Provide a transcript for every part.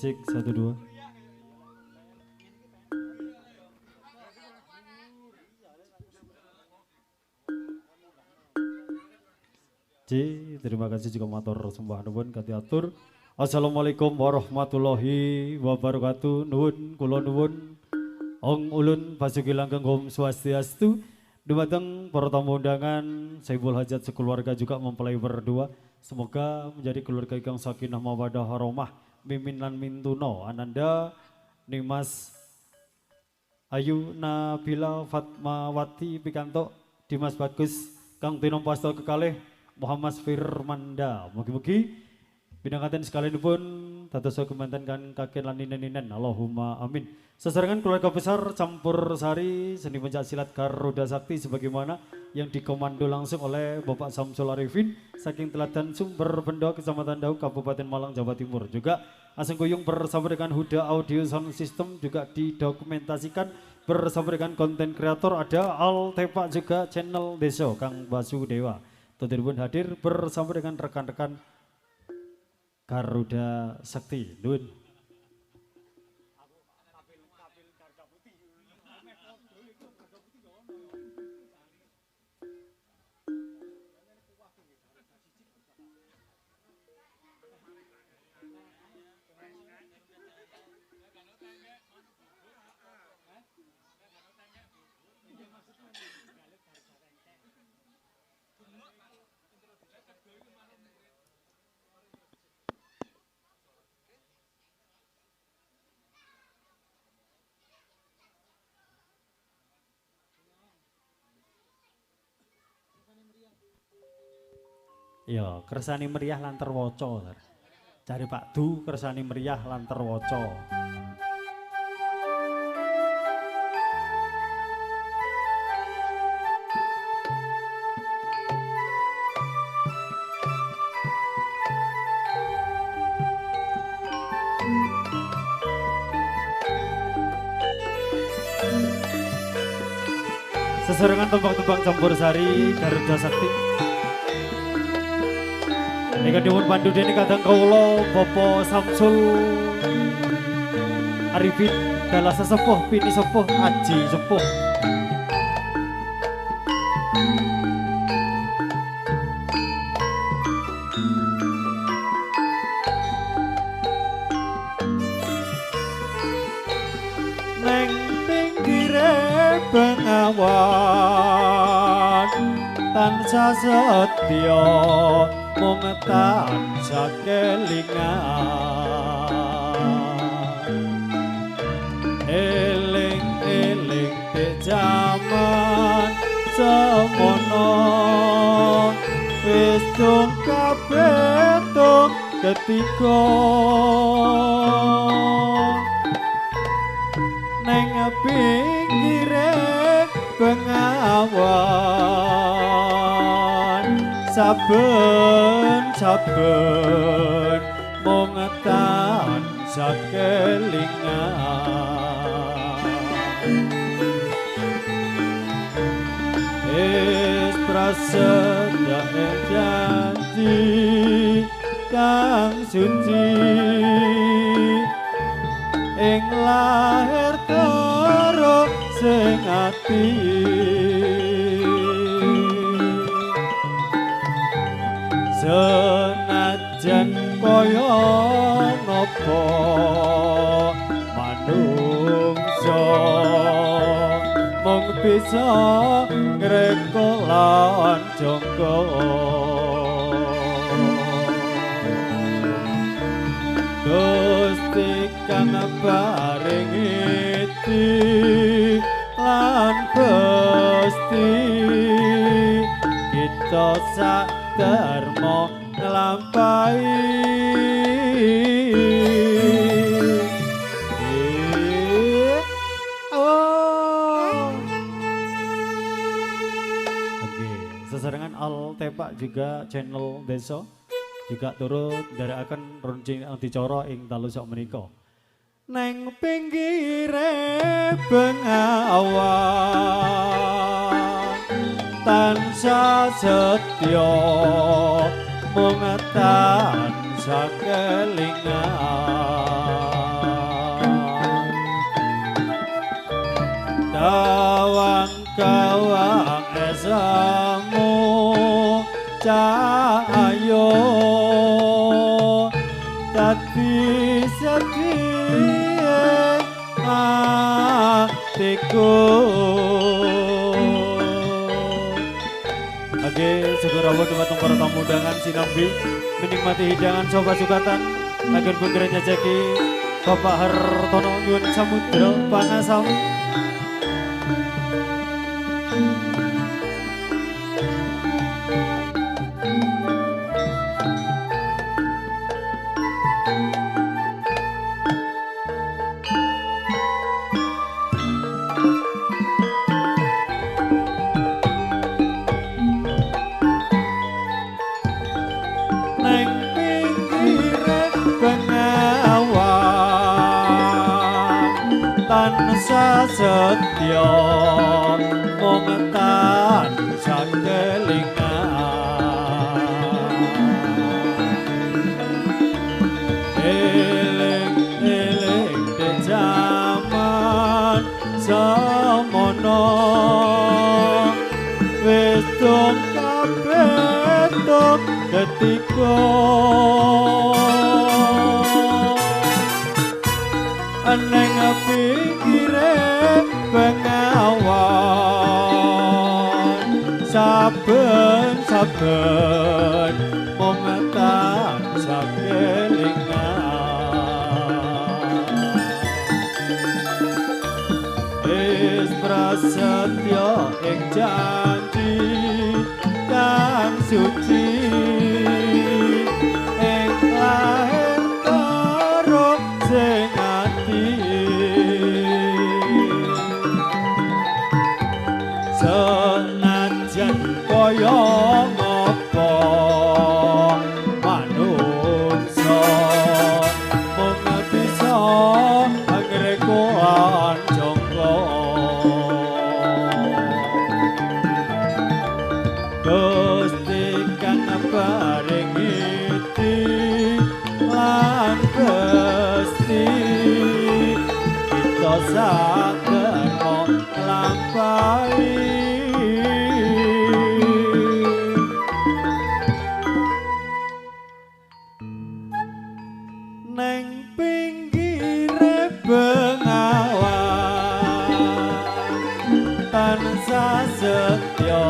Cek, satu dua. Terima kasih juga matur sembah nuwun kanthi atur. Assalamualaikum warahmatullahi wabarakatuh. Nuwun kula nuwun ong ulun pasuki langgeng Om Swastiastu. Dumateng para tamu undangan Saibul Hajat sekeluarga juga mempelai berdua. Semoga menjadi keluarga yang sakinah mawaddah warahmah. Mimin lan mintuno Ananda Nimas Ayu Nabila Fatmawati Pikanto Dimas Bagus Kang Tinom Pasto kekalih Muhammad Firmanda. Mugi-mugi bidangkaten sekalian pun dados kemanten kan kakek lan ninen-ninen. Allahumma amin. Sesarengan keluarga besar campur sari seni pencak silat Garuda Sakti sebagaimana yang dikomando langsung oleh Bapak Samsul Arifin saking Teladan Sumber Bendo Kecamatan Dau Kabupaten Malang Jawa Timur. Juga Aseng Kuyung bersama dengan Huda Audio Sound System juga didokumentasikan bersama dengan konten kreator ada Al Tepak juga channel Deso Kang Basudewa. Tentu hadir bersama dengan rekan-rekan Garuda Sakti. Dun. Ya, kersane meriah lan terwaca. Cari Pak Du kersane meriah lan terwaca. Seserengan tembang-tembang campur sari Garuda Sakti. Ingkang dipun pandu dening kadang kawula Bapak Samsul Arifin dalah sesepuh pini sepuh aji sepuh. Neng pinggire bengawan tansah setya mung tansah kelingan eling-eling di jaman semono wis tung kabeh tung ketiga neng pinggire bengawan saben-saben mung tansah kelingan wis prasaja janji kang suci ing lahir terus sing ati senajan kaya napa manungsa mung bisa ngreka lan jangka Gusti kang paringi lan Gusti kita saderma nglampahi sesarengan Al Tepak juga channel Desa juga turut nderekaken runcing adicara ing dalu sak menika. Neng pinggire bengawan tansah setya mung tansah kelingan kawang-kawang esamu cahaya dadi sedih hatiku. Oke, segera buat teman para tamu undangan sinambi menikmati hidangan soba sukatan agar penggeranya jeki Bapak Hartono Nyuwun Samudra Pangasam. Tansah setya mung tansah kelingan eling-eling di jaman semono wis tung kabeh tung ketika neng pinggire bengawan saben-saben mung tansah kelingan wis prasetya ing janji kang suci kaya ngopo manungsa mung bisa ngrekoan jongko Gusti kang paringi iti lan Gusti kita saged nglampahi neng pinggire bengawan tansah setya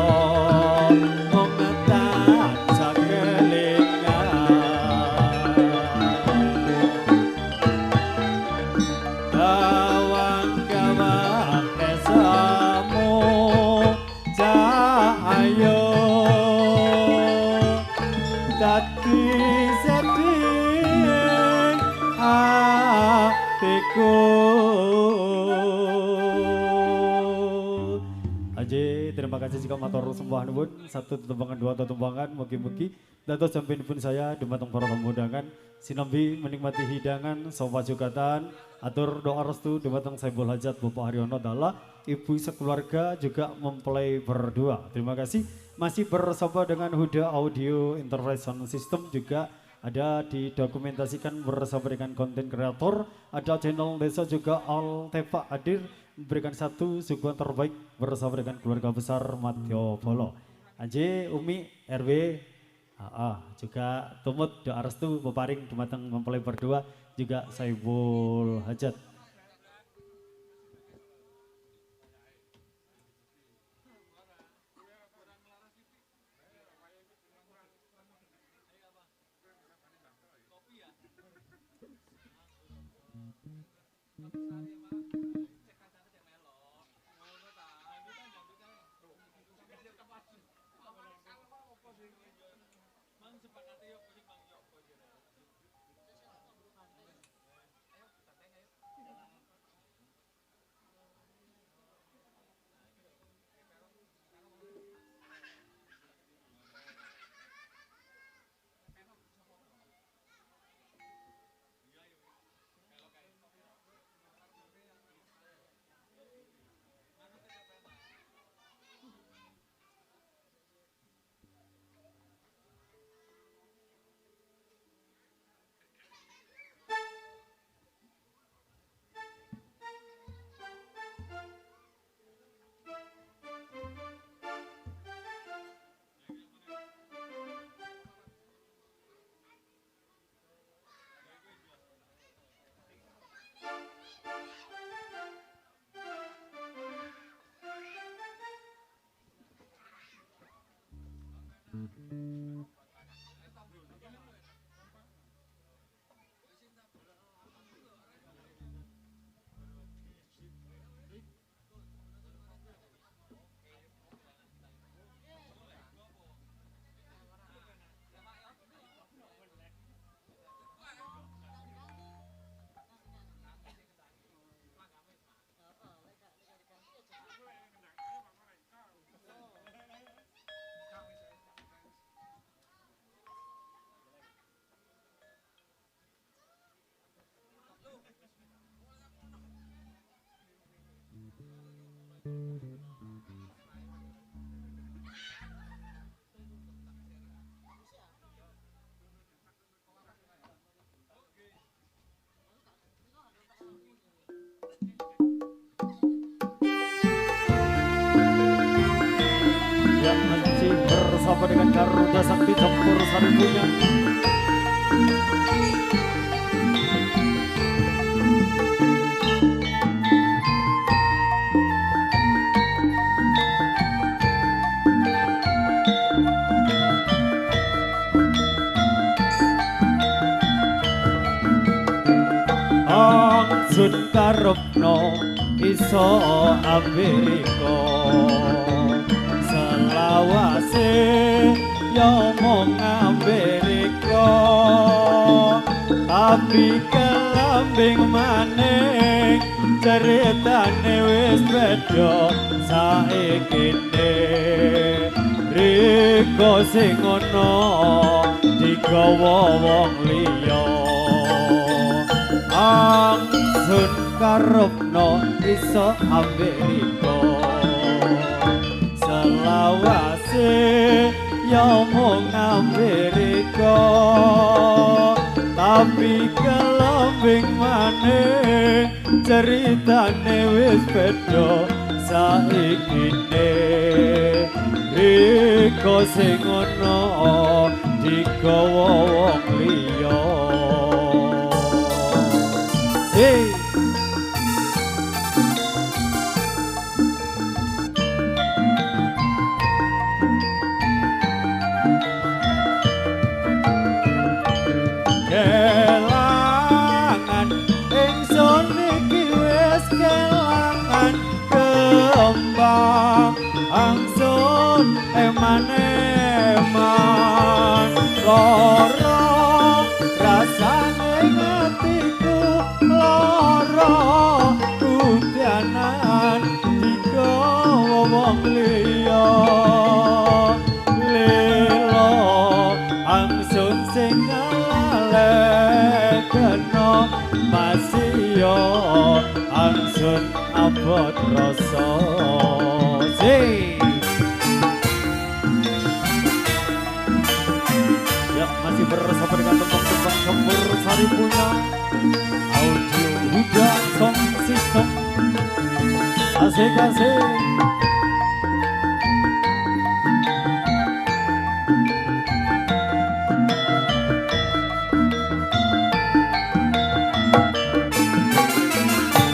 mung tansah kelingan kawan-kawan resamu cahayo dadi sedih hatiku Aje terima kasih jika matur sembah nuwun satu tetembangan dua tetembangan mugi-mugi dados sampinipun saya dumateng para tamu undangan sinambi menikmati hidangan sofa jugatan atur doa restu dumateng Saiful Hajat Bapak Haryono Dalla ibu sekeluarga juga mempelai berdua terima kasih masih bersama dengan Huda Audio Interface Sound System juga ada didokumentasikan bersama dengan konten kreator ada channel desa juga Al Tepa hadir memberikan satu suguhan terbaik bersama dengan keluarga besar Matyo Polo Anje Umi RW juga tumut doa restu beparing dumateng mempelai berdua juga Saiful Hajat yang masih bersama dengan Garuda Sakti Tempur Saripunya Angsun karepno iso Amerika selawase yo mong Amerika tapi kelambing maning ceritane wis beda saikine Liko sing ono digawa wong liya angsun karepno iso Amerika selawase ya mung Amerika tapi kelambing maneh ceritane wis beda saikine Riko sing ono digawa wong liya kelangan ingsun iki wis kelangan kembang angsun eman-eman lara rasane ngatiku lara kudyanan digawa wong liya lila angsun sing ngalekno masih angsun abot rasa ya masih bersama dengan tembang-tembang Gembur Sari punya Audio Huda Song System asik-asik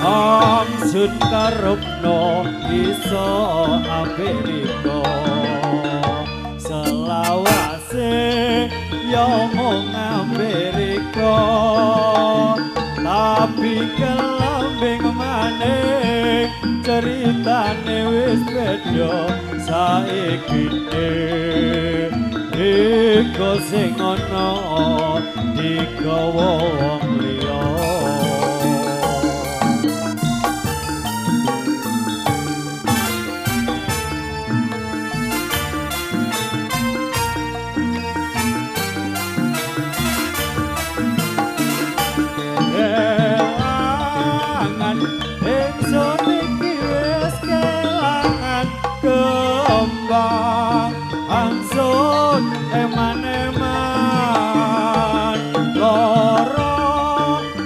angsun karepno iso Amerika selawase ya mung Amerika tapi kelambing maneh ceritane wis beda saikine iku sing ana digawa wong liya kembang angsun eman-eman lara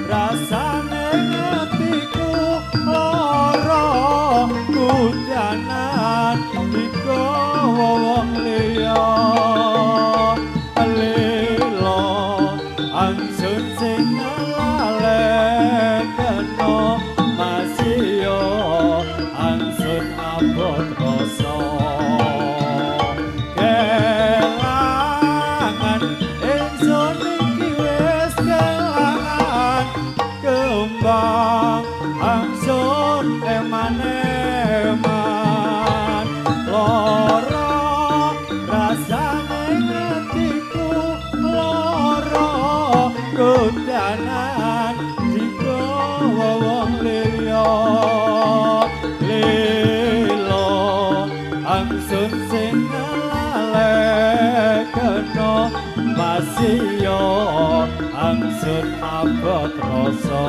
rasane ngatiku lara kudyanan digawa wong liya lila angsun sing ngalekno masih angsun abot rasa kelangan ingsun iki wis kelangan kembang angsun eman-eman lara rasane ngatiku lara kudyanan digawa wong liya angsun sing ngalekno masih angsun abot rasa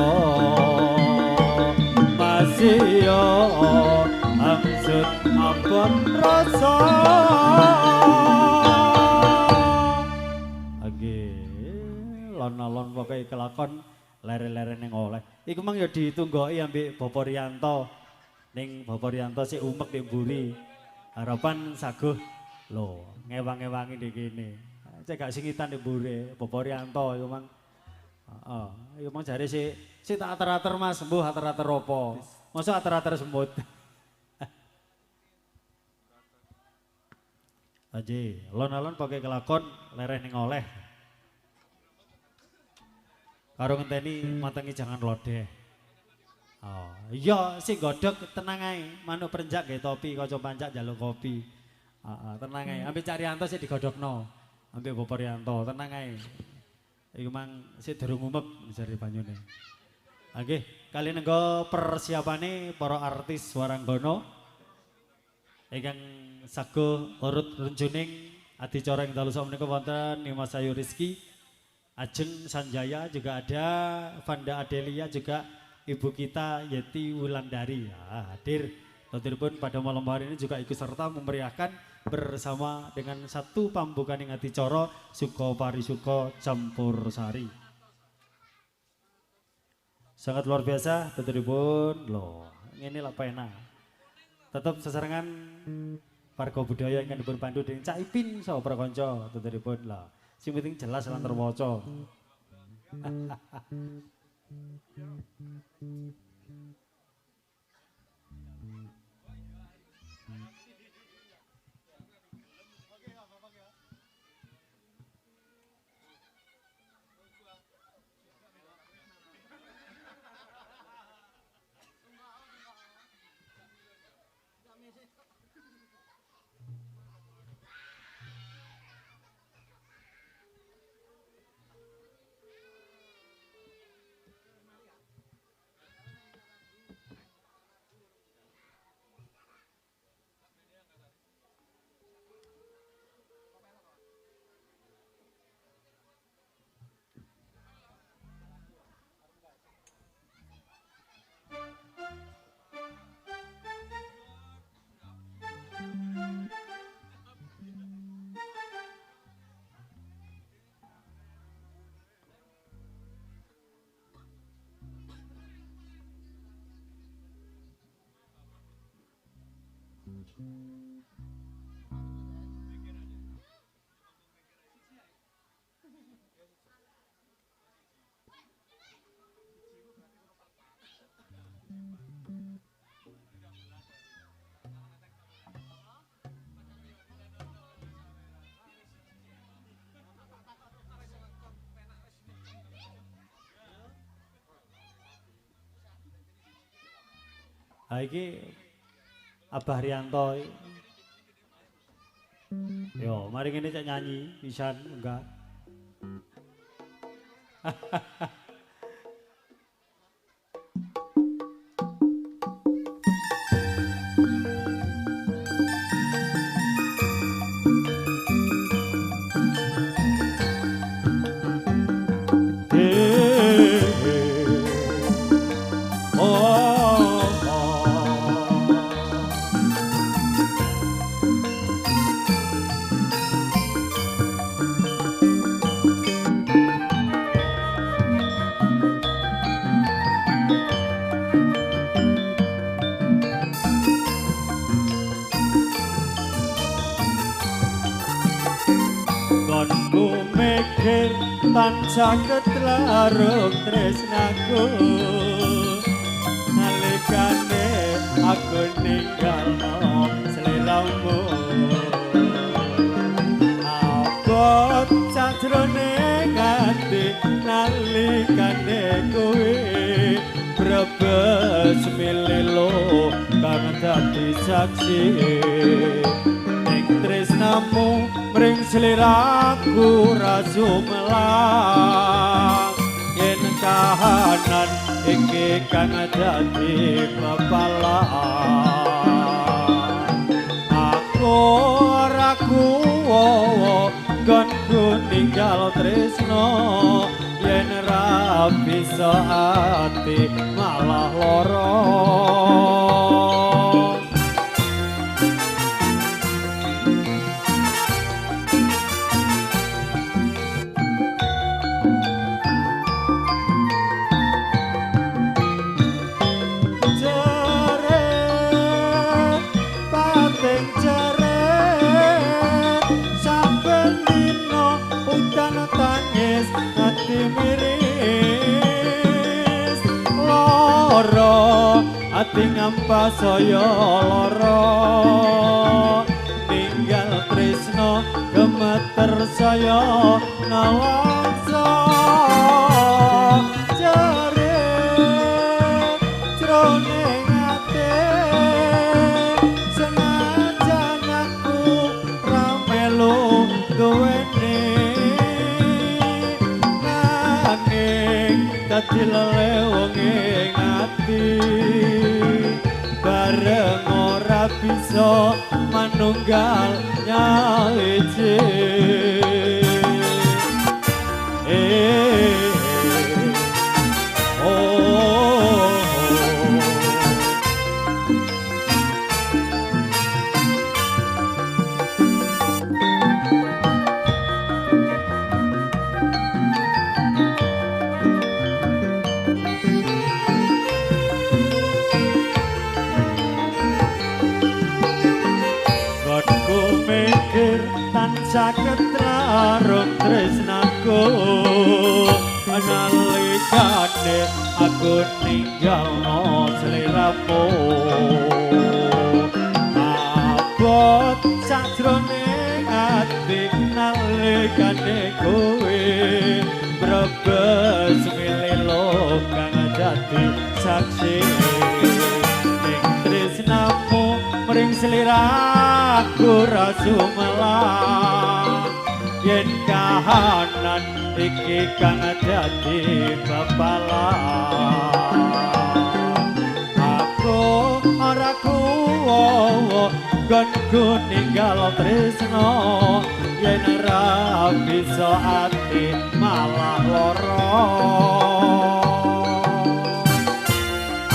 masih angsun abot rasa age lon-lon pokoke kelakon lere-lere ning oleh iku mang ya ditunggoki ambek Bapak Riyanto ning Bapak Riyanto sik umek ning mburi harapan saguh lho ngewang-ewangi di kene cek gak singitan di mburi Bapak Riyanto iku mang heeh iku mang jare sik tak ater-ater Mas sembuh ater-ater apa masa ater-ater semut Aji lon-lon pakai kelakon lereh ning oleh karo ngenteni matengi jangan lodeh. Oh, iya sing godhog tenang ae, manuk perenjak gawe topi, kanca pancak njaluk kopi. Heeh, tenang ae. Ambek Cak Riyanto sik digodhogno. Ambek Bapak Riyanto, tenang ae. Iku mang sik durung umek jare banyune. Nggih, kali nenggo persiapane para artis Waranggana. ingkang sago urut runjuning adicara ing dalu menika wonten Mas Ayu Rizky, Ajeng Sanjaya juga ada, Vanda Adelia juga ibu kita Yeti Wulandari ya, hadir. Tentuipun pada malam hari ini juga ikut serta memeriahkan bersama dengan satu pambukan ing adicara Suko Parisuko Campur Sari. Sangat luar biasa tentuipun loh. Ini lah pena. Tetap sesarengan warga budaya ingkang dipun pandu dening Cak Ipin saha para kanca tentuipun lah. Sing penting jelas lan terwaca. Iki Abah Rianto. Yo, mari ngene cek nyanyi pisan enggak. Caket larung tresnaku nalikane aku ninggalno sliramu abot sajroning ati nalikane kowe brebes mililo kang dadi saksi ing tresnamu mring sliraku rasumelang yen kahanan iki kang dadi pepalang aku ora kuwowo nggonku ninggal tresno yen ra bisa ati malah lara. Ati ngampa saya lara ninggal tresno gemeter saya nalangsa jare jroning ati senajan aku ra melu duweni nanging dadi lelewong ing ati bareng ora bisa bisa manunggal nyawiji saketrarung tresnaku nalikane aku ninggalno sliramu abot sajroning ati nalikane kowe brebes milih kang dadi saksi ning tresnamu mring sliraku rasumelah yen kahanan iki kang dadi bebalan aku ora kuwowo gonku ninggal tresno yen ora bisa ati malah lara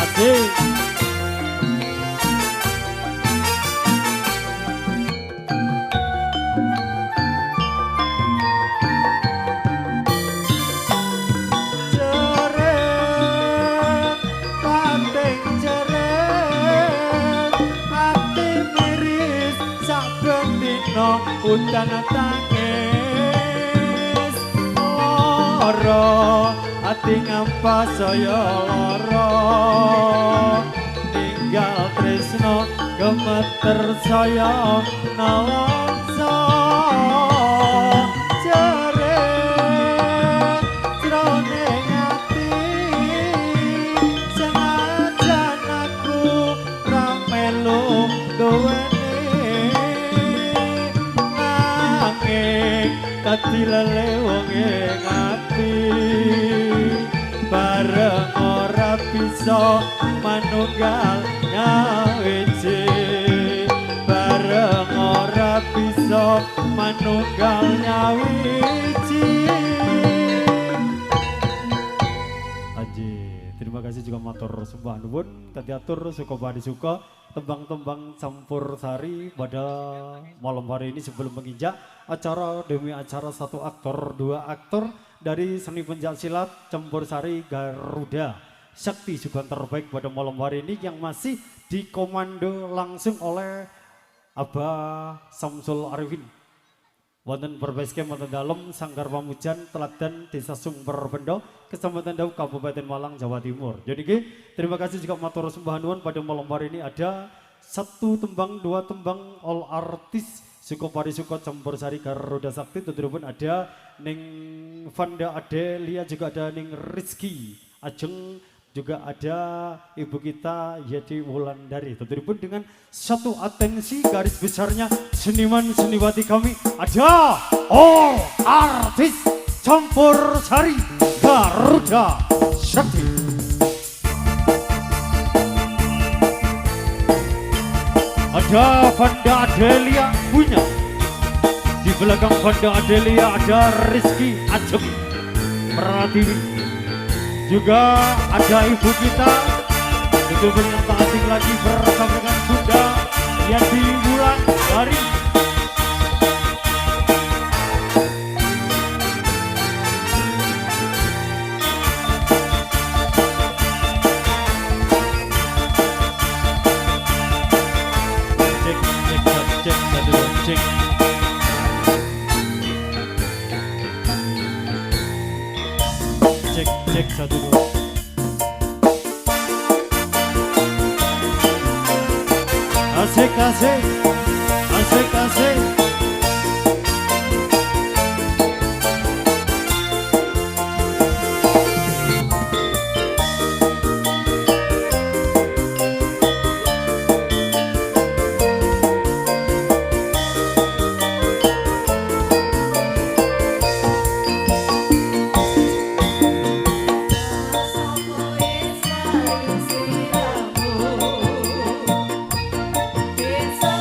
asik udan tangis lara ati ngampas saya lara tinggal tresno gemeter saya nalangsa jeret jroning ati senajan aku ra melu duweni dadi lelewonge ngati bareng ora bisa manunggal nyawiji bareng ora bisa manunggal nyawiji Aji terima kasih juga matur sembah nuwun kadiatur suka badi suka tembang-tembang campur sari pada malam hari ini sebelum menginjak acara demi acara satu aktor dua aktor dari seni pencaksilat campur sari Garuda Sakti juga terbaik pada malam hari ini yang masih dikomando langsung oleh Abah Samsul Arifin wonten berbasecamp wonten dalem Sanggar Pamujan Teladan Desa Sumberbendo Kecamatan Dauk Kabupaten Malang Jawa Timur. Jadi terima kasih juga matur sembah nuwun pada malam hari ini ada satu tembang dua tembang all artis suka pari suka campur sari Garuda Sakti tentu ada ning Vanda Adelia juga ada ning Rizky Ajeng juga ada ibu kita Yeti Wulandari tentu dengan satu atensi garis besarnya seniman seniwati kami ada all artis campur sari Garuda Sakti ada Vanda Adelia punya di belakang Vanda Adelia ada Rizky Ajeng Pratiwi juga ada ibu kita itu yang tak asing lagi bersama dengan Bunda Yati Wulandari cek satu dua asik asik asik asik It's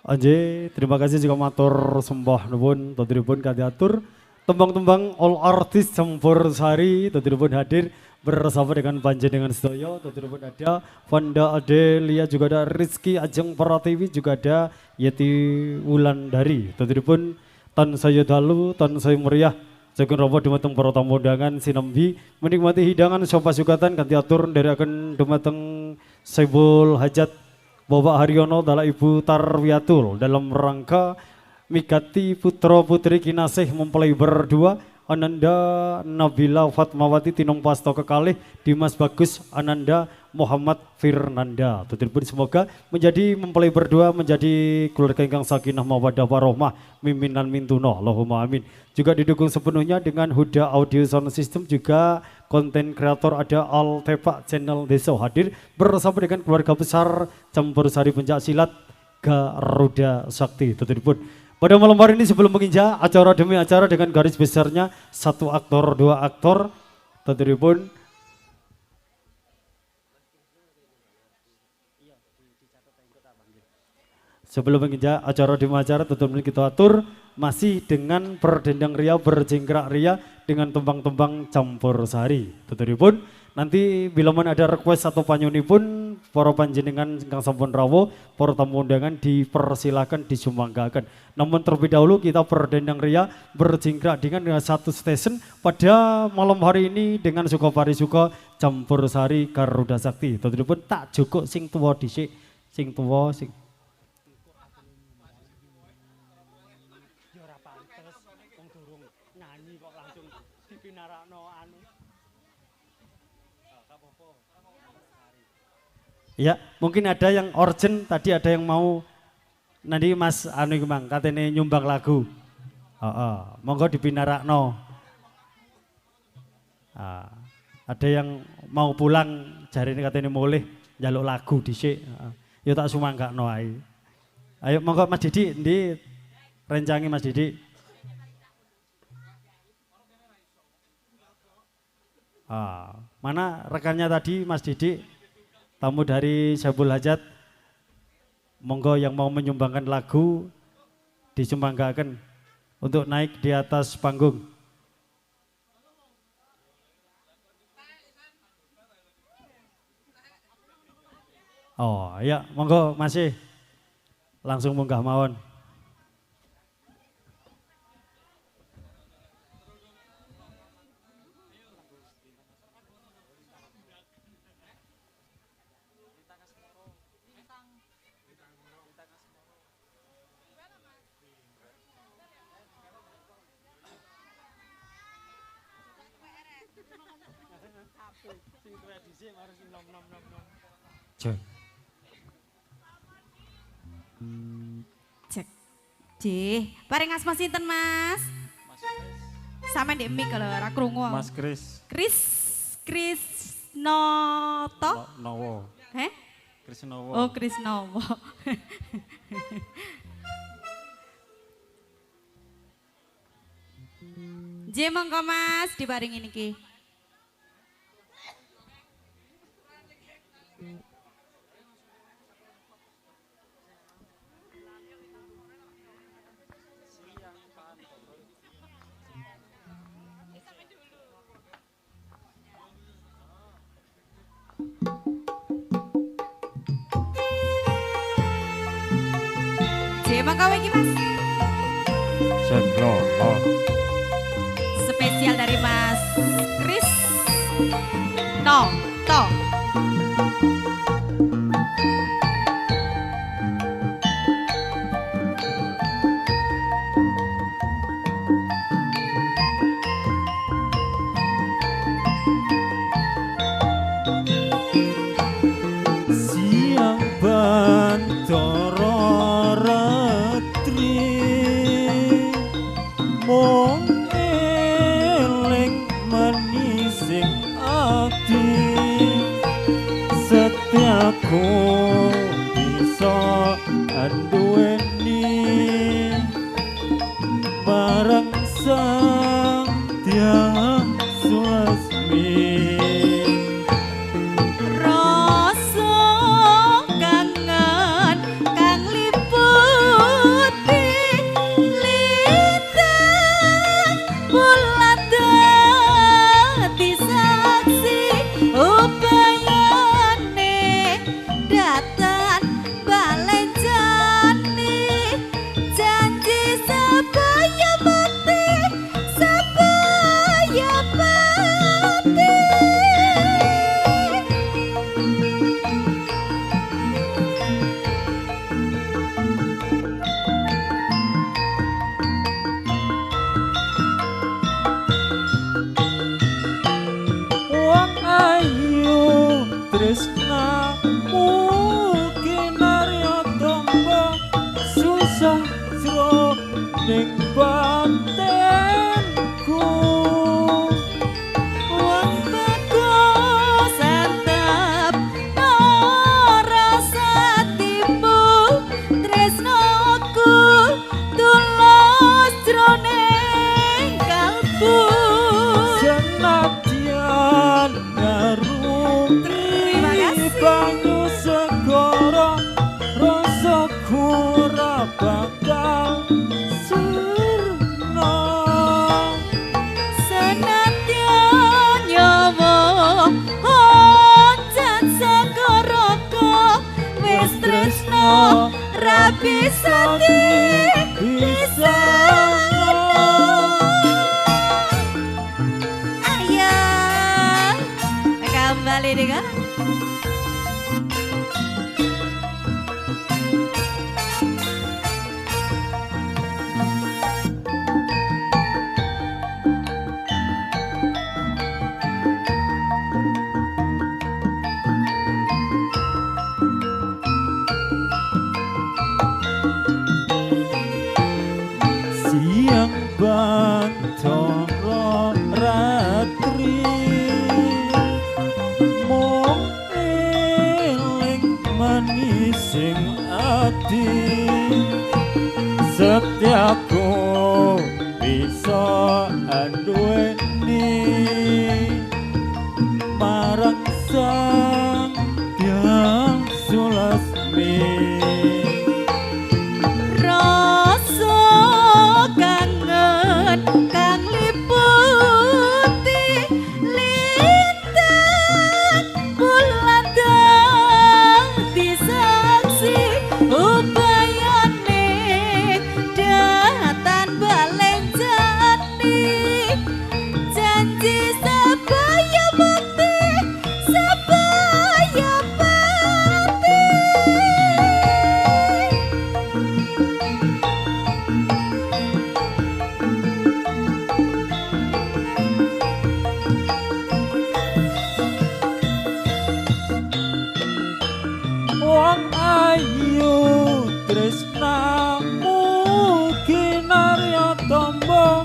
Anje, terima kasih juga matur sembah nuwun totiripun kadiatur tembang-tembang all artis campur sari totiripun hadir bersama dengan panjenengan sedaya totiripun ada Vanda Adelia juga ada Rizky Ajeng Pratiwi juga ada Yeti Wulandari totiripun tan saya dalu tan saya meriah Jagung Robo dumateng para tamu undangan sinambi menikmati hidangan sopa sukatan kanthi atur ndherekaken dumateng Saibul Hajat Bapak Haryono adalah Ibu Tarwiatul dalam rangka Migati Putra Putri Kinasih mempelai berdua Ananda Nabila Fatmawati Tinong Pasto kekalih Dimas Bagus Ananda Muhammad Firnanda. Tuturipun semoga menjadi mempelai berdua menjadi keluarga ingkang sakinah mawaddah warahmah miminan mintuno Allahumma amin. Juga didukung sepenuhnya dengan Huda Audio Sound System juga konten kreator ada Al Tepa channel Desa hadir bersama dengan keluarga besar Campur Sari Pencak Silat Garuda Sakti. Tuturipun pada malam hari ini sebelum menginjak acara demi acara dengan garis besarnya satu aktor dua aktor tuturipun sebelum menginjak acara demi acara tuturipun kita atur masih dengan berdendang ria berjingkrak ria dengan tembang-tembang campur sari tuturipun nanti bila mana ada request atau panyuni pun para panjenengan ingkang sampun rawuh para tamu undangan dipersilakan disumanggakan. Namun terlebih dahulu kita berdendang ria berjingkrak dengan satu stesen pada malam hari ini dengan Suka Parisuka Campur Sari Garuda Sakti. Tuturipun tak cukup sing tuwa dhisik, sing tuwa sing ora pantes wong durung nyanyi kok langsung dipinarakno anu. Ya, mungkin ada yang urgent, tadi ada yang mau nanti Mas anu Mang katene nyumbang lagu. Monggo dipinarakno. Ada yang mau pulang jarine katene mulih njaluk lagu dhisik. Ya tak sumanggakno ae. Ayo monggo Mas Didi endi rencange Mas Didi? Mana rekannya tadi Mas Didi? Tamu dari Saibul Hajat, monggo yang mau menyumbangkan lagu disumbangkan untuk naik di atas panggung. Oh ya, monggo masih langsung munggah mawon. Cek. J, bareng asma sinten Mas? Sama ndek mic kalau ora krungu. Mas Kris. Kris Noto. Nowo. Heh? Krisnowo. Oh, Krisnowo. J monggo Mas dibaringin iki. mangga iki Mas. Sembrono. Spesial dari Mas Kris. No, to. Siang bantara ratri mung eling manising ati setiaku bisa anduweni marang sang Hyang Sulasmi. Rasa kangen kang liputi lintang bulan dadi saksi upayane datan balenjani janji supaya mati supaya mati. Wong ayu tresnamu kinarya tombo susah jroning batenku. Wong bagus antep rasa timu tresnoku tulus jroning kalbu. Senadyan ngarungi Terima kasih. banyu segara rasaku ora bakal sirna. Senadyan nyawa oncet segoroko wis tresno ra bisa dipisahno. Ayo kembali dengan Siang bantara ratri mung eling manising ati setiaku bisa anduweni marang sang Hyang Sulasmi. rasa kangen kang liputi lintang bulan dadi saksi upayane datan balenjani janji supaya mati supaya mati. Wong ayu tresnamu kinarya tombo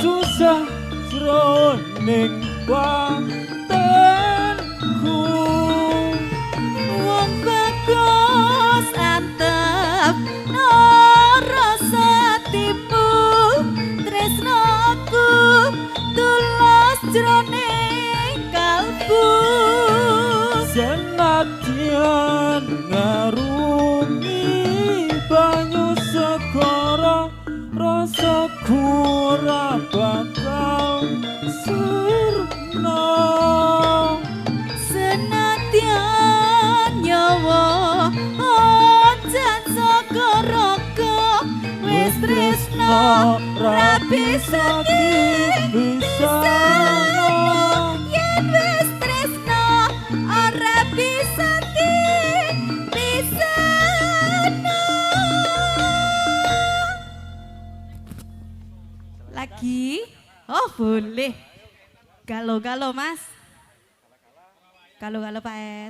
susah jroning batenku. Wong bagus antep rasa timu tresnaku tulus jroning kalbu. Senadyan ngarungi banyu segara rasaku ora bakal sirna. Senadyan nyawa oncet segoroko tresno ra bisa dipisahno yen wis tresno ora bisa dipisahno. Lagi? Oh boleh. Galo-galo mas. Galo-galo Pak Ed.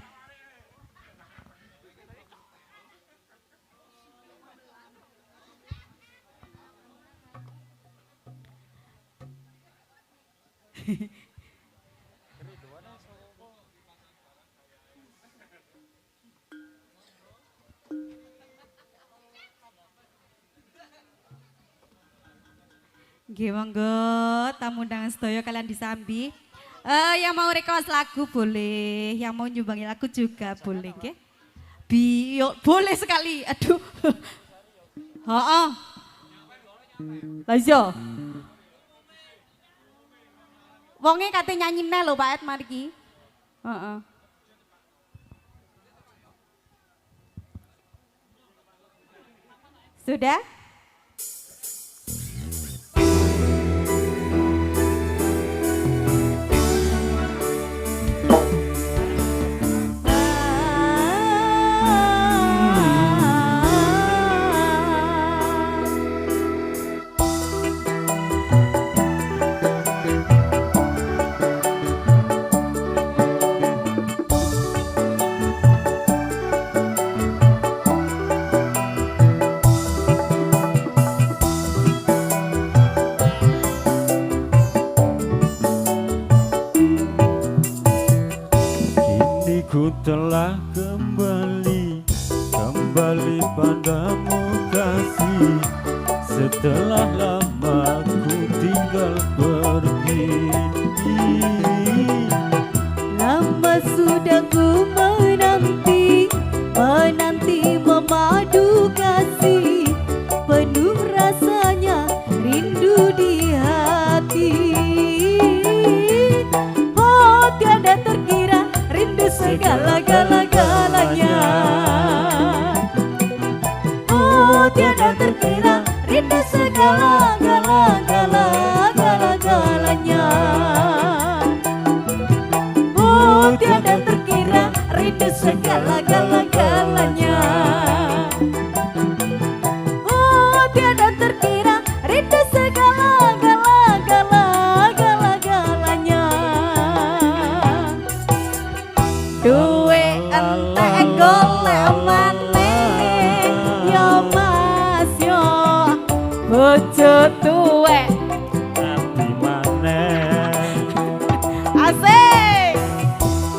Nggih monggo tamu undangan sedaya kalian disambi. Yang mau request lagu boleh, yang mau nyumbangi lagu juga boleh nggih. Boleh sekali. Aduh. Heeh. Lah iya. Wonge kate nyanyi neh lho Pak Ed mariki. Heeh. Sudah? Ku telah kembali padamu kasih. Setelah lama ku tinggal pergi. Lama sudah ku menanti memadu kasih. Penuh rasanya rindu di hati. Oh tiada terkira rindu segala-galanya. Oh tiada terkira rindu segala-galanya. Oh tiada terkira rindu segala-galanya. Oh tiada terkira rindu segala-galanya. Duwe entek golek maneh yo Mas yo bojo tuwek Tapi maneh asik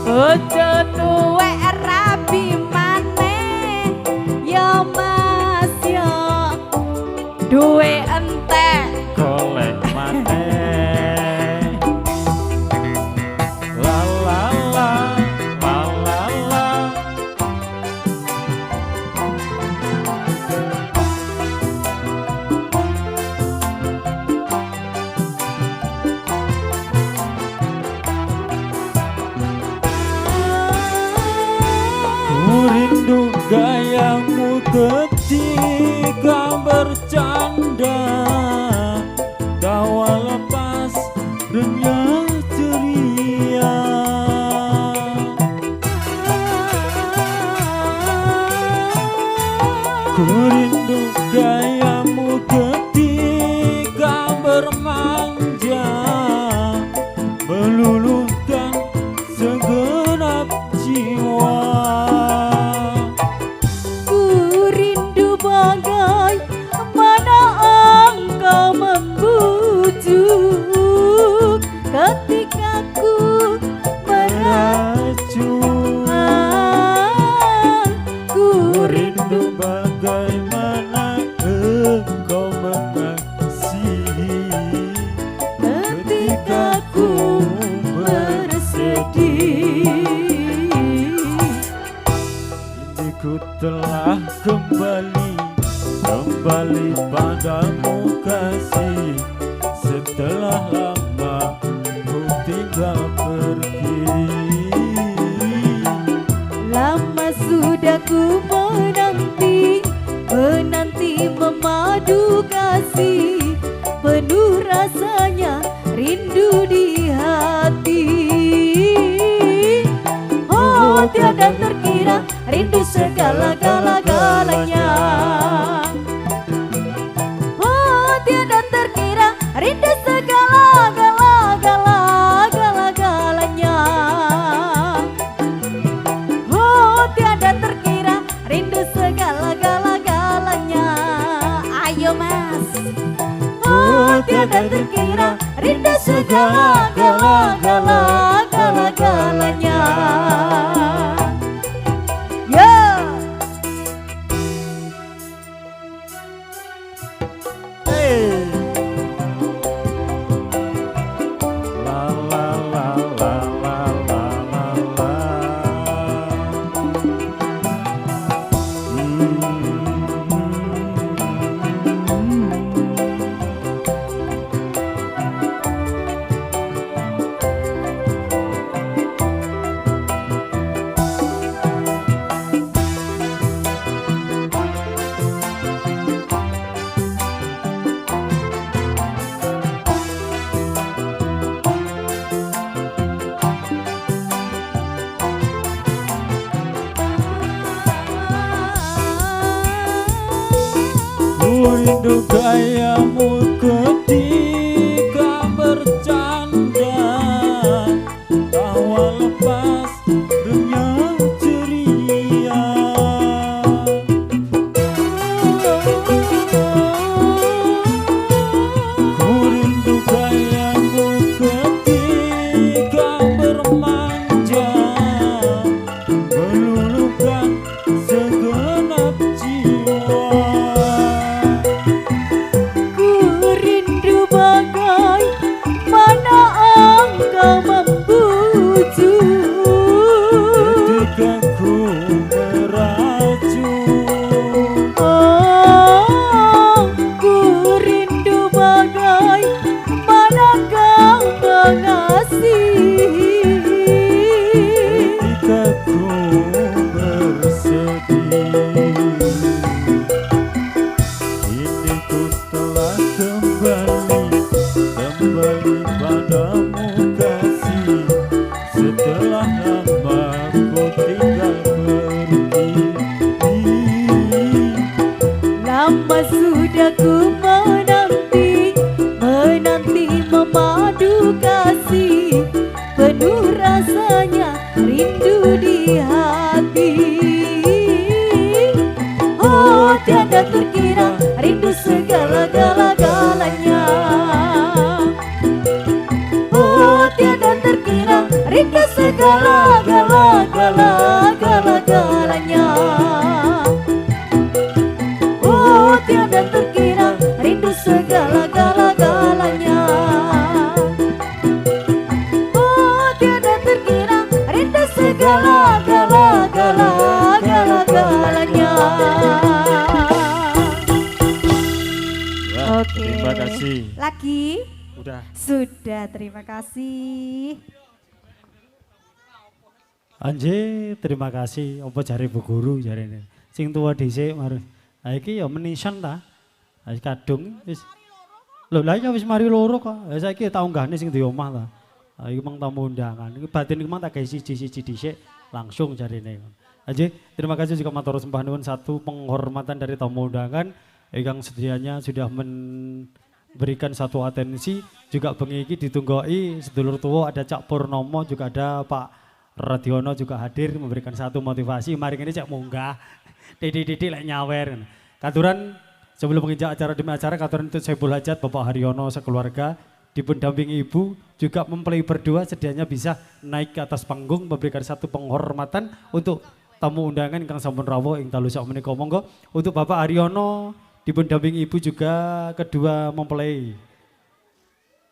bojo tuwek rabi maneh yo Mas yo duwe entek golek maneh. La la la la la la. Ku rindu gayamu ketika bercanda, tawa lepas renyah ceria. Ku rindu gayamu ketika bermanja, meluluhkan segenap jiwa. ku rindu bagai mana engkau membujuk ketika ku Racun, ku rindu bagaimana engkau mengasihi ketika ku bersedih. Kini ku telah kembali padamu kasih. Setelah lama ku tinggal pergi. Lama sudah ku menanti memadu kasih, penuh rasanya rindu di hati. Oh tiada terkira rindu segala-galanya. Oh tiada terkira rindu segala-galanya. Oh tiada terkira rindu segala-galanya. Ayo mas. Oh tiada terkira rindu segala-galanya. Yeah. La la la la la la la la. Rindu gayamu ketika bercanda, tawa lepas renyah ceria. Ku rindu gayamu ketika bermanja, meluluhkan segenap jiwa. Lama sudah ku menanti memadu kasih, penuh rasanya rindu di hati. Oh tiada terkira rindu segala-galanya. Oh tiada terkira rindu segala-galanya. Oh tiada terkira rindu segala-galanya. Oh tiada terkira rindu segala-galanya. Oke. Terima kasih. Lagi? Udah. Sudah, terima kasih. Anje, terima kasih. Apa jare Bu Guru jarene. Sing tua dhisik mari. Ha iki ya menison ta. Ha kadung wis. Lho lah ya wis mari loro kok. Ha saiki tak unggahne sing di omah ta. Ha iki mung tamu undangan. Iki batin iki mung tak gawe siji-siji dhisik langsung jarene. Anje, terima kasih juga matur sembah nuwun satu penghormatan dari tamu undangan ingkang sedianya sudah memberikan satu atensi juga bengi iki ditunggoi sedulur tua ada Cak Purnomo juga ada Pak Radiono juga hadir memberikan satu motivasi. Mari ini cek munggah, titik-titik lek nyawer. Katuran sebelum menginjak acara demi acara, katuran itu Saiful Hajat, Bapak Haryono sekeluarga, dipun dampingi Ibu juga mempelai berdua sedianya bisa naik ke atas panggung memberikan satu penghormatan untuk tamu undangan yang sampun rawuh ing dalu sak menika. Monggo untuk Bapak Haryono dipun dampingi Ibu juga kedua mempelai.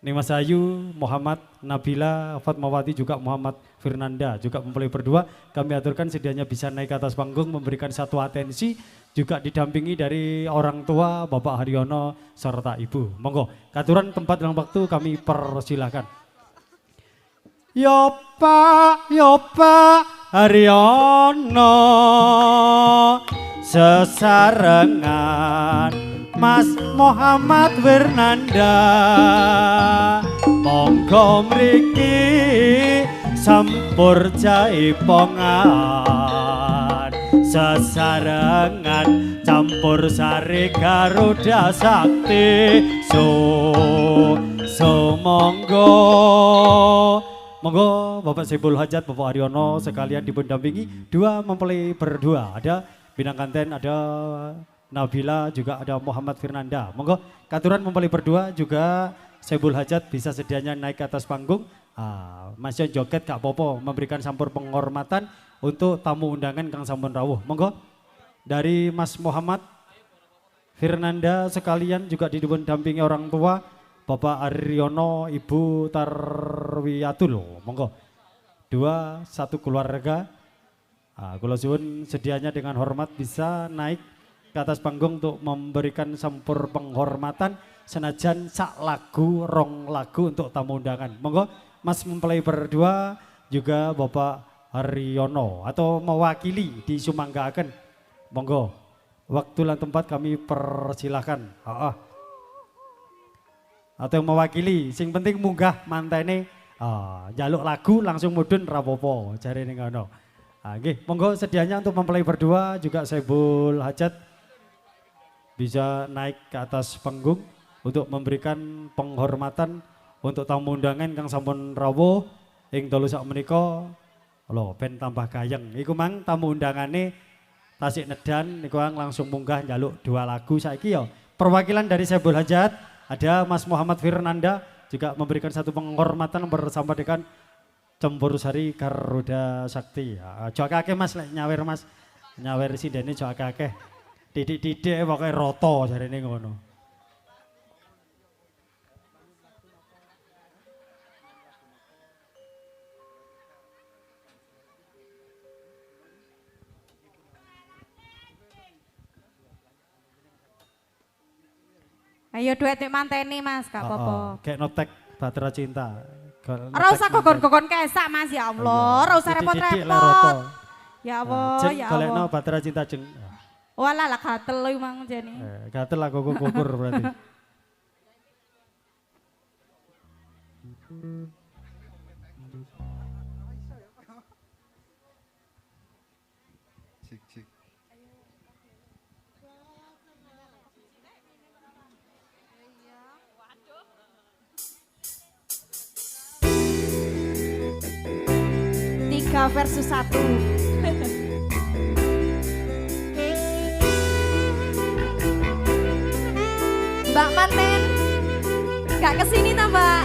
Nimas Ayu, Muhammad Nabila, Fatmawati juga Muhammad Fernanda juga mempelai berdua. Kami aturkan sedianya bisa naik ke atas panggung memberikan satu atensi juga didampingi dari orang tua Bapak Haryono serta Ibu. Monggo, katuran tempat dan waktu kami persilahkan. Yo Pak Haryono sesarengan Mas Muhammad Fernanda monggo mriki sampur jaipongan sesarengan campur sari Garuda Sakti monggo Bapak Saiful Hajat, Bapak Haryono sekalian dipendampingi dua mempelai berdua, ada Bintang Kanten, ada Nabila, juga ada Muhammad Fernanda. Monggo katuran mempelai berdua juga Saiful Hajat bisa sedianya naik ke atas panggung. Mas Yon joget Kak Popo memberikan sampur penghormatan untuk tamu undangan Kang sampun rawuh. Monggo dari Mas Muhammad Fernanda sekalian juga didampingi orang tua Bapak Aryono, Ibu Tarwiyatul. Monggo dua satu keluarga. Kula suwun sedianya dengan hormat bisa naik ke atas panggung untuk memberikan sampur penghormatan senajan sak lagu rong lagu untuk tamu undangan. Monggo Mas mempelai berdua juga Bapak Haryono atau mewakili di Sumanggaaken. Monggo waktu dan tempat kami persilahkan. Atau yang mewakili, sing penting munggah mantene jaluk lagu langsung mudun rapopo jarene ngono. Nggih, monggo sedianya untuk mempelai berdua juga Saiful Hajat bisa naik ke atas panggung untuk memberikan penghormatan untuk tamu undangan kang sampun rawuh ing dalu sak menika. Lho, ben tambah gayeng. Iku mang tamu undangane Tasik Nedan niku langsung munggah njaluk dua lagu saiki ya. Perwakilan dari Saiful Hajat ada Mas Muhammad Fernanda juga memberikan satu penghormatan bersama dengan Campur Sari Garuda Sakti. Jok akeh Mas lek nyawer Mas. Nyawer sindene jok akeh. Didik-didik pokoke roto jarene ngono. Ayo duet manteni Mas, gak apa-apa. Kayak notek Batra Cinta. Ora usah kokon-kokon kesak Mas, ya Allah. Ora usah repot-repot. Ya Allah, ya Allah. Golekno Batra Cinta jeng. Walah lah gatel lho mang jene. Gatel lah kukur berarti. Tiga versus satu. Mbak Manten, gak kesini ta Mbak?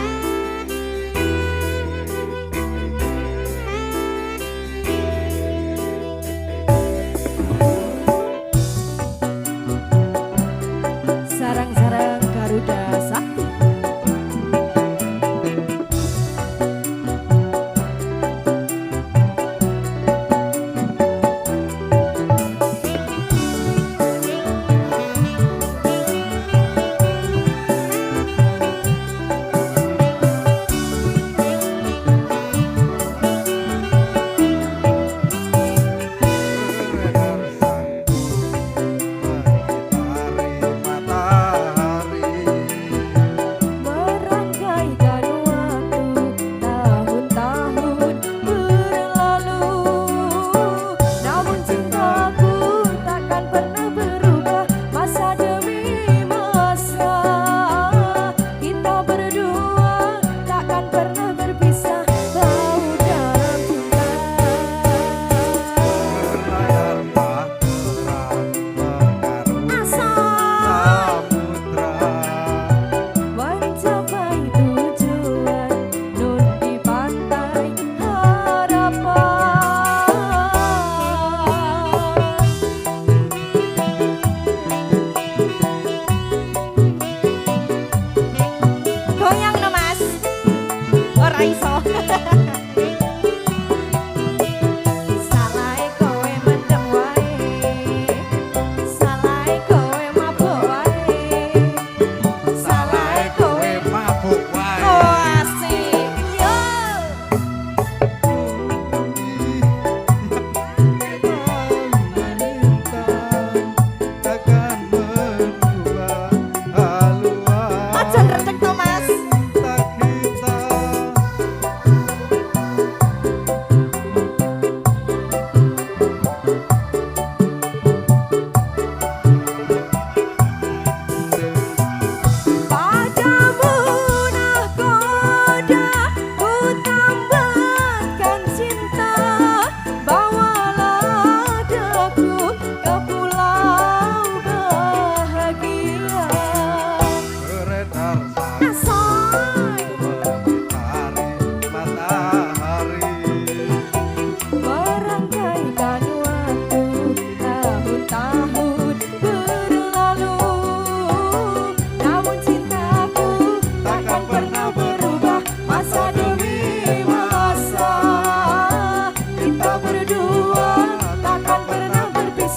Sarang-sarang Garuda Sakti.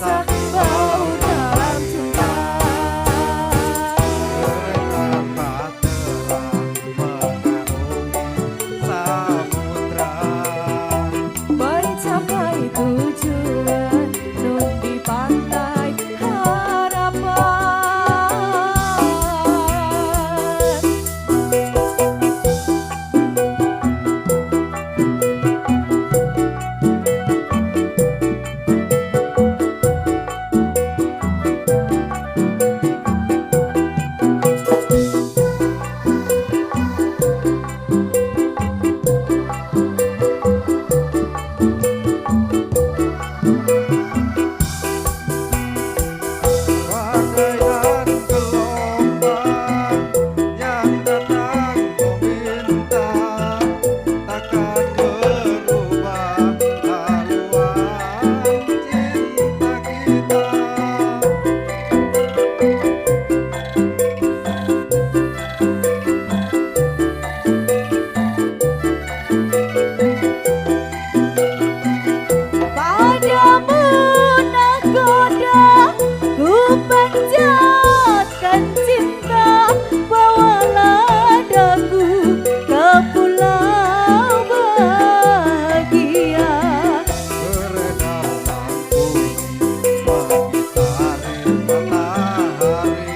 bisa bau dalam cinta. Mencapai tujuan nun di pantai harapan. Bagaikan gelombang yang datang meminta, takkan berubah haluan cinta kita. Padamu nakoda ku panjatkan cinta, bawalah daku ke pulau bahagia. Beredar lampu mengitari matahari,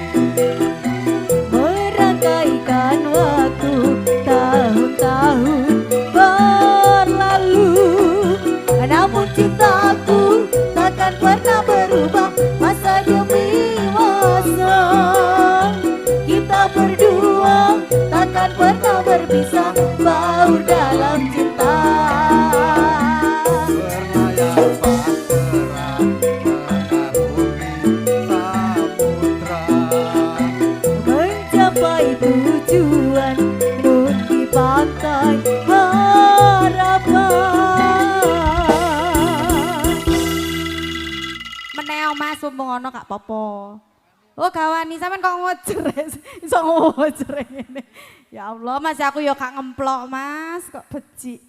Merangkaikan waktu tahun-tahun berlalu, namun cintaku takkan pernah berubah masa demi masa. Kita berdua takkan pernah berpisah, baur dalam cinta. berlayar bahtera mengarungi samudra. Mencapai tujuan nun di pantai harapan. Meneo Mas mumpung ono gak apa-apa. Oh gawani sampean kok ngojres, iso ngojres ngene. Ya Allah Mas aku yo gak ngemplok Mas, kok becik.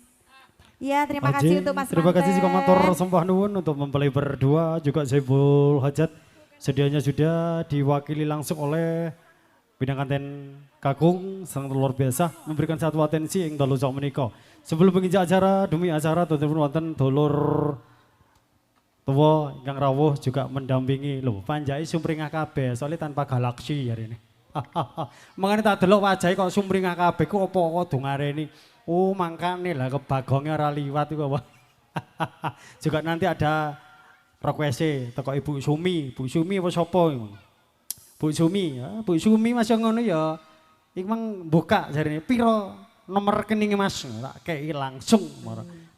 Iya terima kasih untuk Mas Terima kasih juga Manten. motor sembah nuwun untuk mempelai berdua juga Saiful Hajat. Sedianya sudah diwakili langsung oleh bidang kanten Kakung sangat luar biasa memberikan satu atensi yang dalu sak menika. Sebelum menginjak acara demi acara tentu wonten dulur tua ingkang rawuh juga mendampingi lho panjai sumringah kabeh soalnya tanpa galaksi hari ini. Mengane tak delok wajahe kok sumringah kabeh ku apa kok dungareni. Oh mangkane lah kebagongnya ora liwat iku apa. Juga nanti ada request teko Ibu Sumi. Bu Sumi apa sapa iku? Bu Sumi, ya, Bu Sumi Mas yang ngono ya. Iku mang buka jarine piro nomor rekening Mas tak kei langsung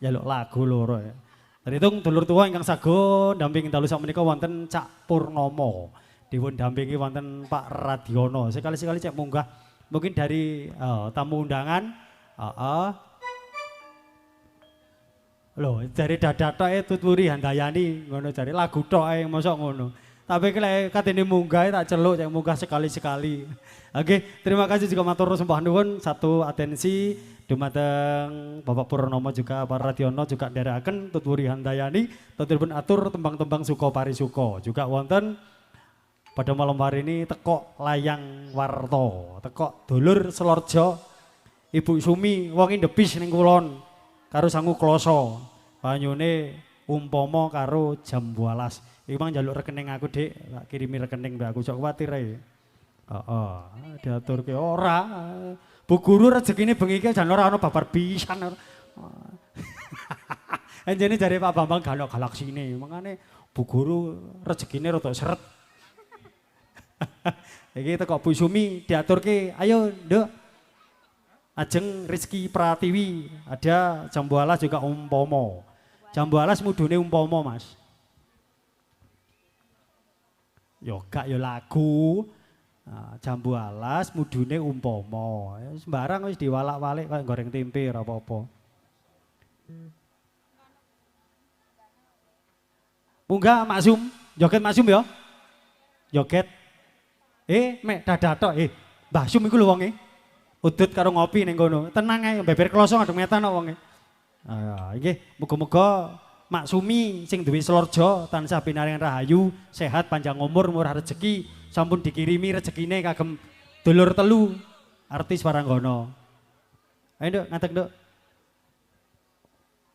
njaluk lagu loro ya. Terhitung dulur tua ingkang sago dampingi dalu sak menika wonten Cak Purnomo. Dipun dampingi wonten Pak Radiono. Sekali-sekali cek munggah mungkin dari tamu undangan. Loh, dari dadak tok tuturi handayani ngono jare lagu tok ae mosok ngono. Tapi lek katene munggah tak celuk cek munggah sekali-sekali. Oke, terima kasih juga matur sembah nuwun satu atensi dumateng Bapak Purnomo juga Pak Radiono juga nderekaken tuturi handayani tetepun atur tembang-tembang suka parisuka. Juga wonten pada malam hari ini teko Layang Warto, teko dulur Selorjo Ibu Sumi wong indepis ning kulon karo sangu kloso. Banyune umpama karo jam 12. Iku mang njaluk rekening aku, Dik. Tak kirimi rekening mbak aku, sok kuwatir ae. Heeh, diaturke ora. Bu guru rezekine bengi iki jan ora ana babar pisan. Enjene jare Pak Bambang galak galaksine. Mangane Bu guru rezekine rada seret. Iki teko Bu Sumi diaturke, ayo, Nduk. Ajeng Rizky Pratiwi, ada jam 12 juga umpomo. Jam 12 mudune umpomo Mas. Yo gak yo lagu. Nah, jam 12 mudune umpomo. Sembarang wis diwalak-walik kayak goreng tempe ora apa-apa. Munggah Maksum, joget Maksum ya. Joget. Mek dadak tok Mbah Sum iku lho wonge. Udut karo ngopi ning kono. Tenang ae beber kloso ngadeg metan kok wonge. Nggih, muga-muga Mak Sumi sing duwe Slorjo tansah pinaringan rahayu, sehat panjang umur, murah rezeki, sampun dikirimi rezekine kagem dulur telu artis Waranggono. Ayo Nduk, ngadeg Nduk.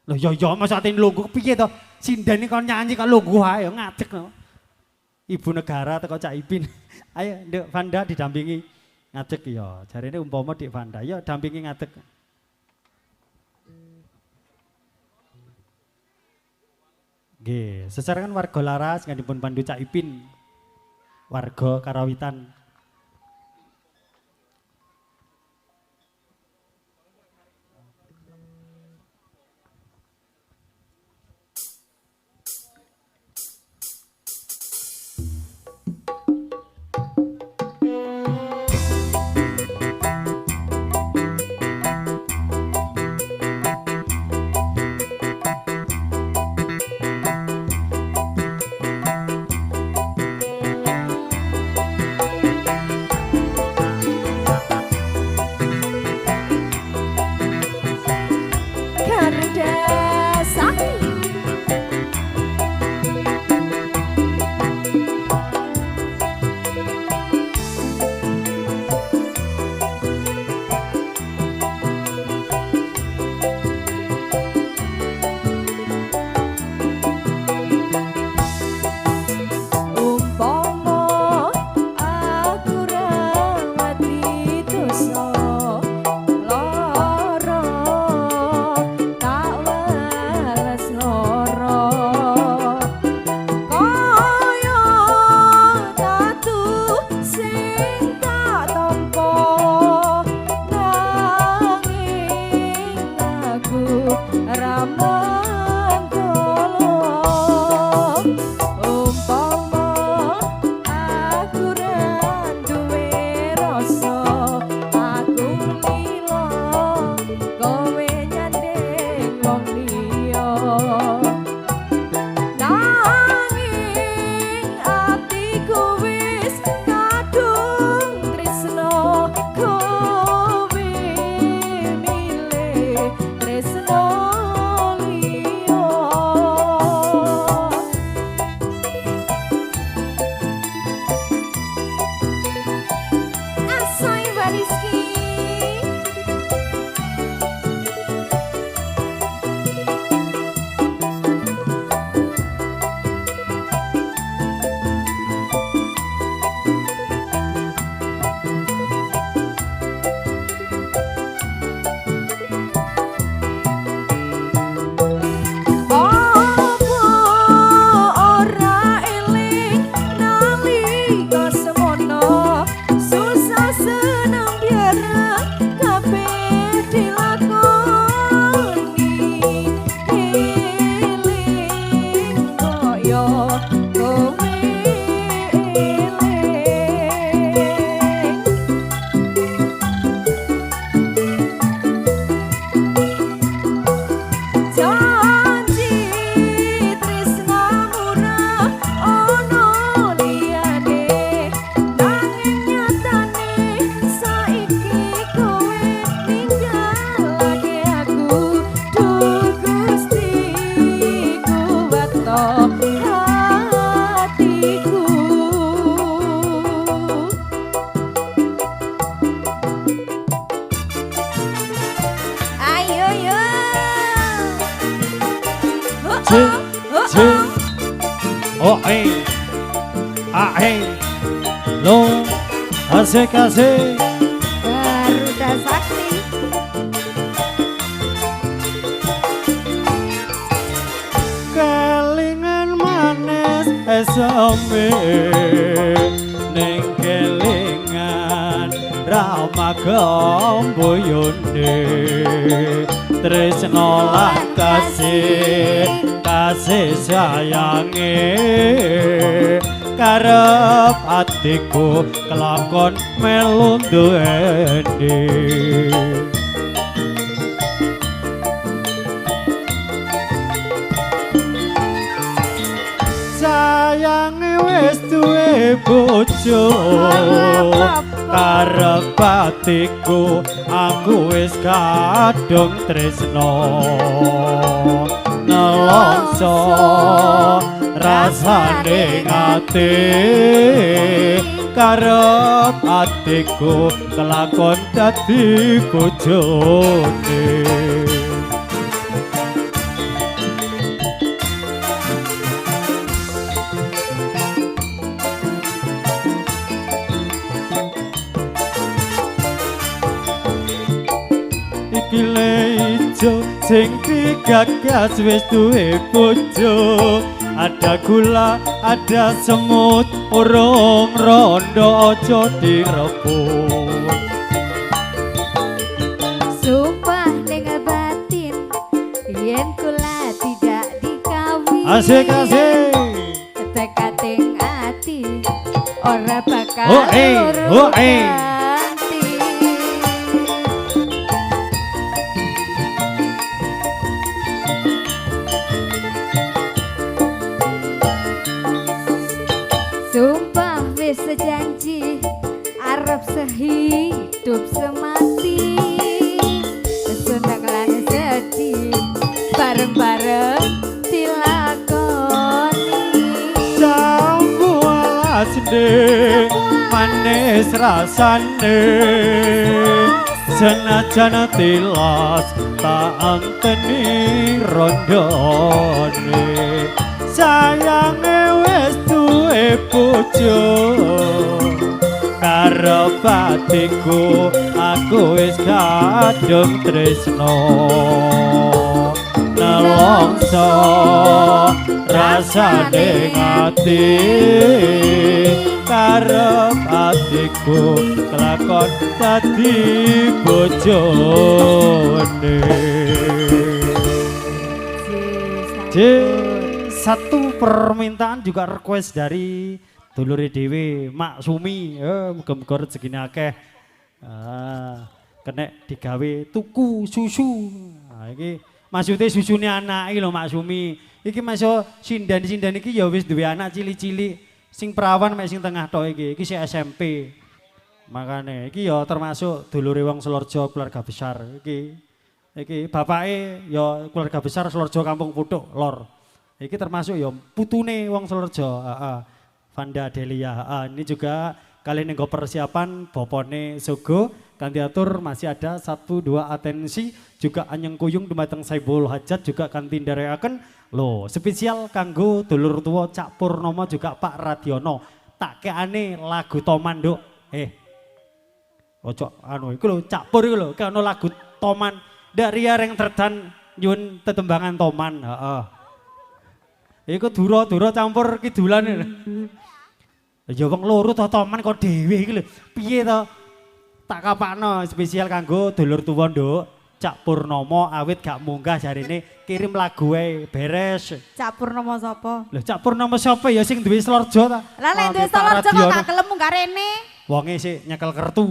Loh ya masa atin lungguh piye to? Sindene kon nyanyi kok lungguh ae ngadeg no. Ibu negara teko Cak Ipin. Ayo Nduk Vanda didampingi ngadeg ya. Jarene umpama Dik Vanda ya dampingi ngadeg. Nggih, sesarengan warga Laras ngandipun pandu Cak Ipin. Warga Karawitan. Lo asik-asik Garuda Sakti. kelingan manis esame ning kelingan ramaga boyone tresno lan kasih sayange karep atiku kelakon melu duweni sayange wis duwe bojo karep atiku aku wis kadung tresno nelongso rasane ngati karep atiku kelakon dadi bojone. Iki le ijo sing digagas wis duwe bojo. Ada gula, ada semut, urung rondo aja direbut. Sumpah ning batin yen kula tidak dikawin. Asik asik. Tekating ati ora bakal Oh, ganti. Sumpah wis sejanji arep sehidup semati. Seneng lan sedih bareng-bareng dilakoni. Jambu alasne manis rasane senajan tilas tak anteni rondone. Sayange wis duwe bojo karo batiku aku wis kadung tresno. Nelongso rasane ngati karep atiku kelakon dadi bojone. Satu permintaan juga request dari dulure dhewe Mak Sumi, muga-muga rezekine akeh. Kena digawe tuku susu. Iki maksudnya susune anak iki lho Mak Sumi. Iki masuk sindan-sindan iki ya wis duwe anak cilik-cilik. Sing perawan mek sing tengah tok iki sing SMP. Makane iki ya termasuk dulure wong Selorjo keluarga besar iki. Iki bapake ya keluarga besar Selorjo Kampung Putuk Lor. Iki termasuk ya putune wong Selorjo, Vanda Delia. Ini juga kalian yang persiapan bopone Sogo kan diatur masih ada 1-2 atensi juga anyeng kuyung dumateng Saibul Hajat juga kan tindareaken lho spesial kanggo dulur tua Cak Purnomo juga Pak Radiono tak keane lagu Toman Nduk. Ojo anu iku lho Cak Pur iku lho kene lagu Toman dari areng terdan nyun tetembangan Toman. Iku dura-dura campur kidulan. Ya wong loro to Toman kok dhewe iki lho. Piye to? Tak kapakno spesial kanggo dulur tuwa Nduk Cak Purnomo awit gak munggah jarine kirim lagu wae beres. Cak Purnomo sapa? Lho Cak Purnomo sapa ya sing duwe Selorjo ta? Lah lek duwe Selorjo kok gak kelem munggah rene. Wonge sik nyekel kertu.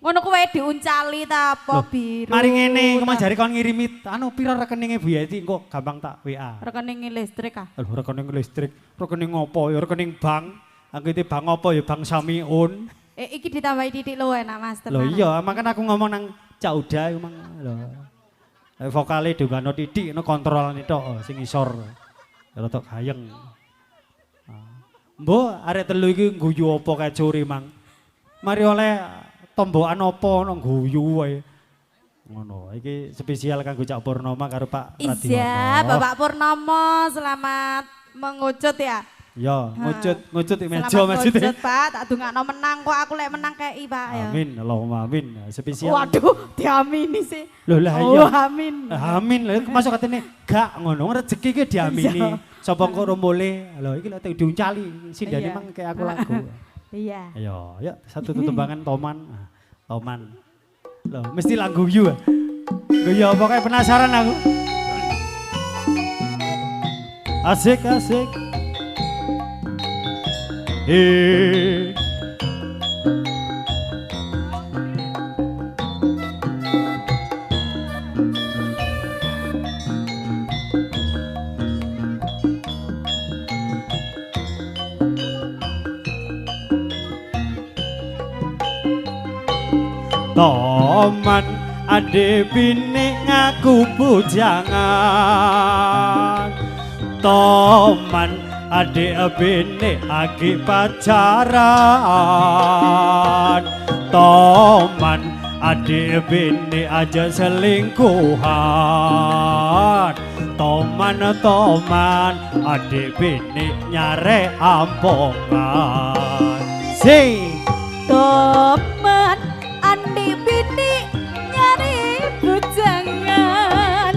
Ngono kuwi diuncali ta apa biru. Mari ngene, kemang jari kon ngirimi anu pira rekeninge Bu Yati engko gampang tak WA. Rekening listrik ah. Lho rekening listrik, rekening opo ya rekening bank. Aku iki bank opo ya Bank Samiun. Iki ditambahi titik lo enak Mas tenan. Lho iya, makanya aku ngomong nang Cak Uda iku mang lho. Vokale dungano titik no kontrolan itu sing isor. Rada gayeng. Mbok arek telu iki guyu apa kae curi mang. Mari oleh tombokan apa nang guyu wae. Ngono, iki spesial kanggo Cak Purnomo karo Pak Radiono. Iya, Bapak Purnomo selamat mengucut ya. Ya, ngucut di meja Selamat maksudnya. ngucut Pak, tak dungakno menang kok aku lek menang kei Pak ya. Amin, Allahumma amin. Spesial. Waduh, diamini sih. Loh lah iya. Oh, amin. Amin lho, masuk katene gak ngono, rezeki ki diamini. Sapa kok rombole. Lho iki lek diuncali sindane Iya. mang kayak aku lagu. Iya. Ayo, yuk satu tetembangan Toman. Toman. Loh, mesti lagu yu. Guyu apa kayak penasaran aku. Asik asik. Toman ade bini ngaku bujangan Toman ade bini agi pacaran Toman ade bini aja selingkuhan Toman ade bini nyare ampongan Sing Toman andi bini nyari bujangan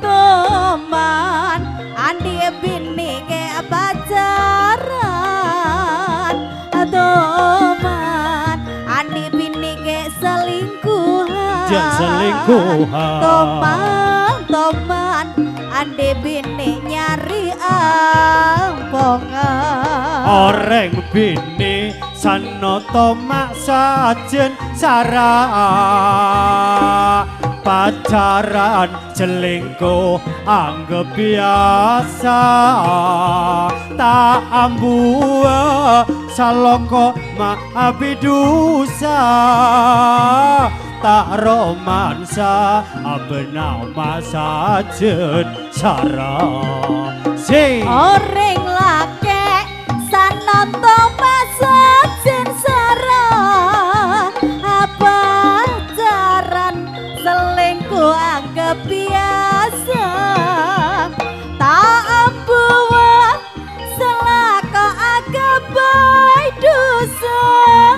Toman andi bini ke pacaran Toman andi bini ke selingkuhan Jangan selingkuhan Toman andi bini nyari ampongan Oreng bini sanoto mak sajen sara pacaran selingkuh anggap biasa tak ambu saloko maapi dosa tak romansa benama sajen sara sing Oreng lake sanoto masajen sara pacaran selingkuh anggap biasa tak ambuh selaka anggap baik dosa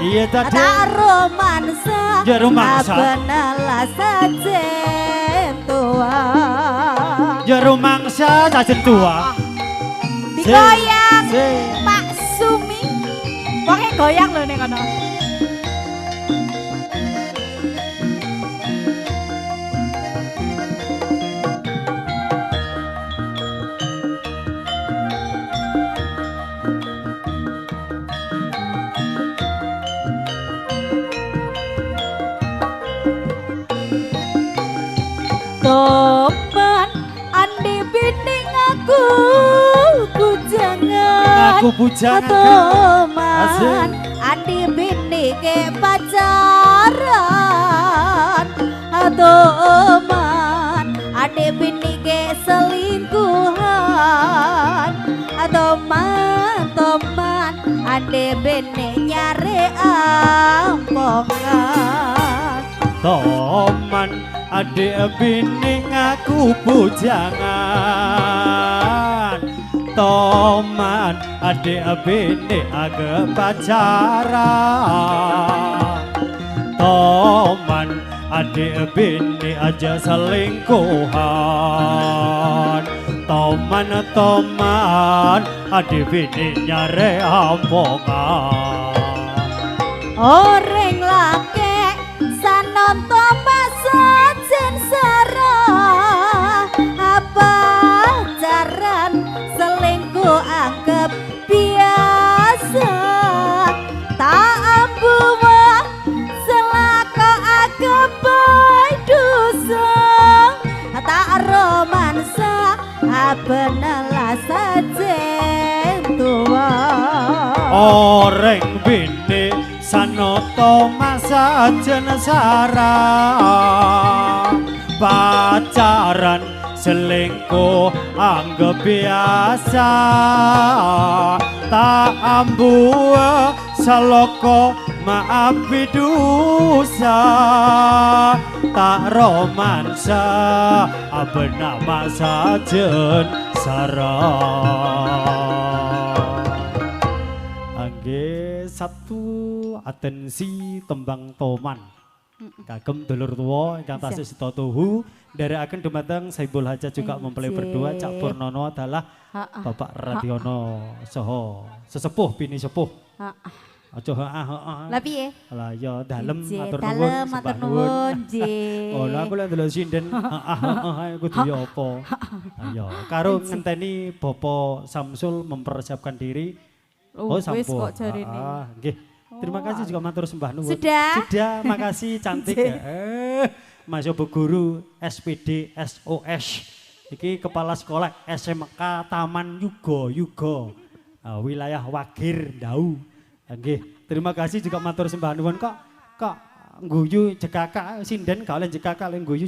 iya tadi tak romansa Ya, romansa. benalah sajen tua ya rumangsa sajen tua digoyang Sing. Pak Sumi wonge goyang lho ning kono Toman andi bini ngaku bujangan Ngaku bujangan, Kak. Toman Asik. andi bini ke pacaran Toman andi bini ke selingkuhan Toman andi bini nyari ampongan Toman adik bini ngaku bujangan Toman adik bini agak pacaran Toman adik bini aja selingkuhan Toman adik bini nyare ampongan Oreng lake sanoto masajen sara pacaran selingkuh anggap biasa tak ambuh selaka anggap baik dosa tak romansa benalah sajen tua Oreng bini sanoto masa jenasara pacaran selingkuh anggap biasa tak ambu saloko maafi dosa tak romansa benama sajen sara angge satu atensi tembang Toman kagem dulur tua ingkang tasih sita tuhu nderekaken dumateng Saibul Hajat juga mempelai berdua Cak Purnono adalah Bapak Radiono saha sesepuh bini sepuh aja heeh lah piye lah ya dalem Ije, matur dalem, nuwun matur sembah nuwun nggih. oh lah aku lek ndelok sinden heeh kudu ya apa ayo karo ngenteni Bapak Samsul mempersiapkan diri Wis sampun. kok jarine. Nggih. Terima kasih juga matur sembah nuwun. Sudah? Sudah, makasih cantik ya. Mas Yobo Guru SPD SOS. Iki kepala sekolah SMK Taman Yugo. Wilayah Wagir Ndau. Nggih. Terima kasih juga matur sembah nuwun kok guyu jekaka sinden kalian jekaka len guyu